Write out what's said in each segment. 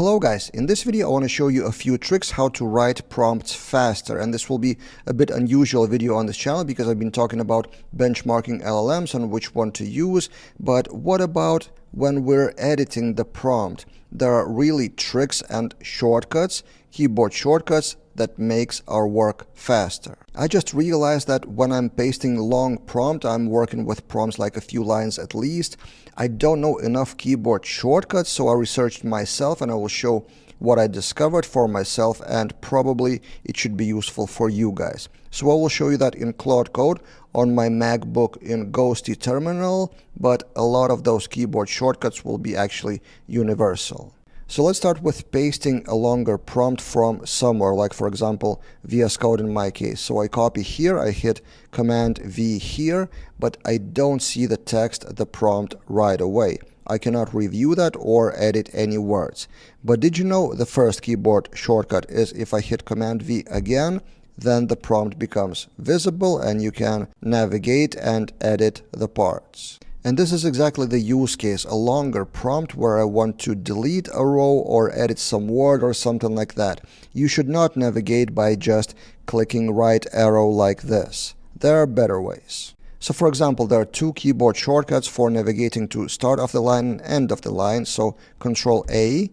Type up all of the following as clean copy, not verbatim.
Hello guys, in this video I want to show you a few tricks how to write prompts faster, and this will be a bit unusual video on this channel because I've been talking about benchmarking LLMs and which one to use, but what about when we're editing the prompt? There are really tricks and shortcuts, keyboard shortcuts that makes our work faster. I just realized that when I'm pasting long prompt, I'm working with prompts like a few lines at least. I don't know enough keyboard shortcuts, so I researched myself and I will show what I discovered for myself, and probably it should be useful for you guys. So I will show you that in Claude Code on my MacBook in Ghosty terminal, but a lot of those keyboard shortcuts will be actually universal. So let's start with pasting a longer prompt from somewhere, like for example VS Code in my case. So I copy here, I hit Command V here, but I don't see the text, the prompt right away. I cannot review that or edit any words. But did you know the first keyboard shortcut is if I hit Command V again, then the prompt becomes visible and you can navigate and edit the parts. And this is exactly the use case, a longer prompt where I want to delete a row or edit some word or something like that. You should not navigate by just clicking right arrow like this. There are better ways. So for example, there are two keyboard shortcuts for navigating to start of the line and end of the line. So Control A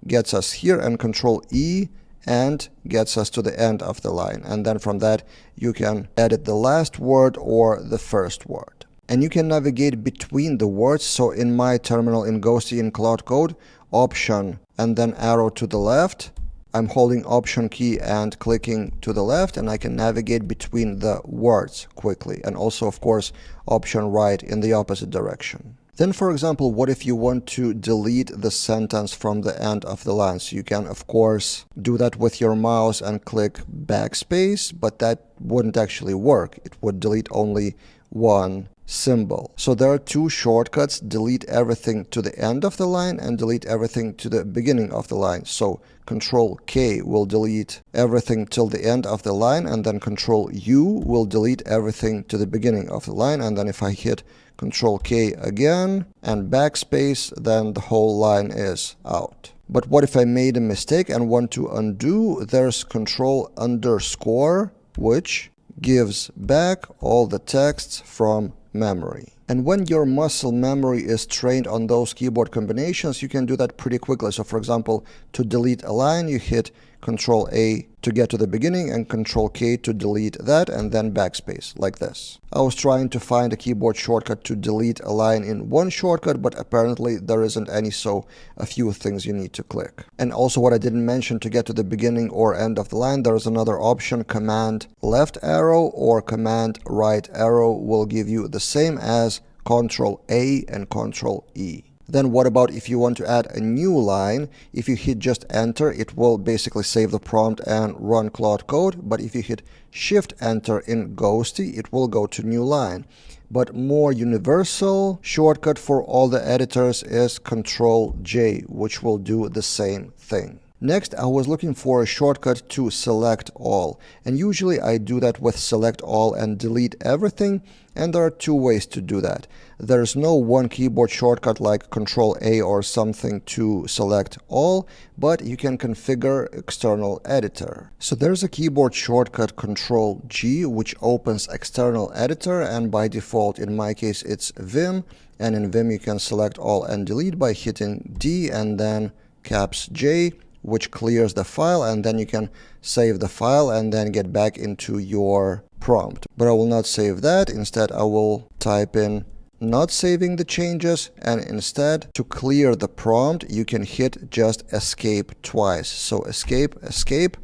gets us here and Control E and gets us to the end of the line. And then from that, you can edit the last word or the first word. And you can navigate between the words. So in my terminal in Ghosty in Claude Code, Option and then arrow to the left. I'm holding Option key and clicking to the left, and I can navigate between the words quickly. And also, of course, Option right in the opposite direction. Then, for example, what if you want to delete the sentence from the end of the line? So you can, of course, do that with your mouse and click backspace, but that wouldn't actually work. It would delete only one symbol. So there are two shortcuts: delete everything to the end of the line and delete everything to the beginning of the line. So Control K will delete everything till the end of the line, and then Control U will delete everything to the beginning of the line. And then if I hit Control K again and backspace, then the whole line is out. But what if I made a mistake and want to undo? There's Control underscore, which gives back all the texts from memory. And when your muscle memory is trained on those keyboard combinations, you can do that pretty quickly. So for example, to delete a line, you hit Control A to get to the beginning and Control K to delete that, and then backspace like this. I was trying to find a keyboard shortcut to delete a line in one shortcut, but apparently there isn't any, so a few things you need to click. And also what I didn't mention, to get to the beginning or end of the line, there is another option. Command left arrow or Command right arrow will give you the same as Control A and Control E. Then what about if you want to add a new line? If you hit just enter, it will basically save the prompt and run Claude Code. But if you hit shift enter in Ghosty, it will go to new line. But more universal shortcut for all the editors is Control J, which will do the same thing. Next, I was looking for a shortcut to select all, and usually I do that with select all and delete everything, and there are two ways to do that. There's no one keyboard shortcut like Control A or something to select all, but you can configure external editor. So there's a keyboard shortcut Control G, which opens external editor, and by default in my case it's Vim, and in Vim you can select all and delete by hitting D and then caps J, which clears the file, and then you can save the file and then get back into your prompt. But I will not save that. Instead, I will type in not saving the changes, and instead, to clear the prompt, you can hit just escape twice. So escape, escape,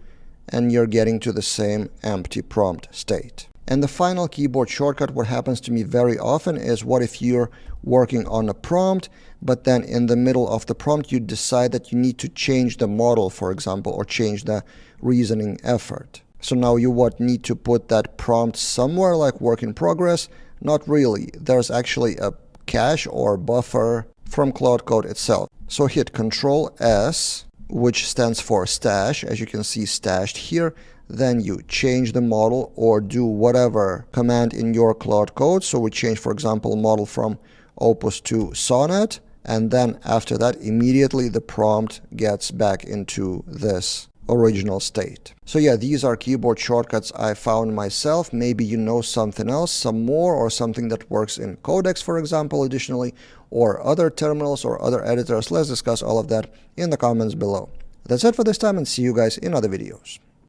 and you're getting to the same empty prompt state. And the final keyboard shortcut, what happens to me very often, is what if you're working on a prompt, but then in the middle of the prompt you decide that you need to change the model, for example, or change the reasoning effort. So now you need to put that prompt somewhere like work in progress? Not really. There's actually a cache or buffer from Claude Code itself. So hit Control S, which stands for stash, as you can see stashed here. Then you change the model or do whatever command in your Claude Code. So we change, for example, model from Opus to Sonnet, and then after that, immediately the prompt gets back into this original state. So yeah, these are keyboard shortcuts I found myself. Maybe you know something else, some more, or something that works in Codex, for example, additionally, or other terminals or other editors. Let's discuss all of that in the comments below. That's it for this time, and see you guys in other videos.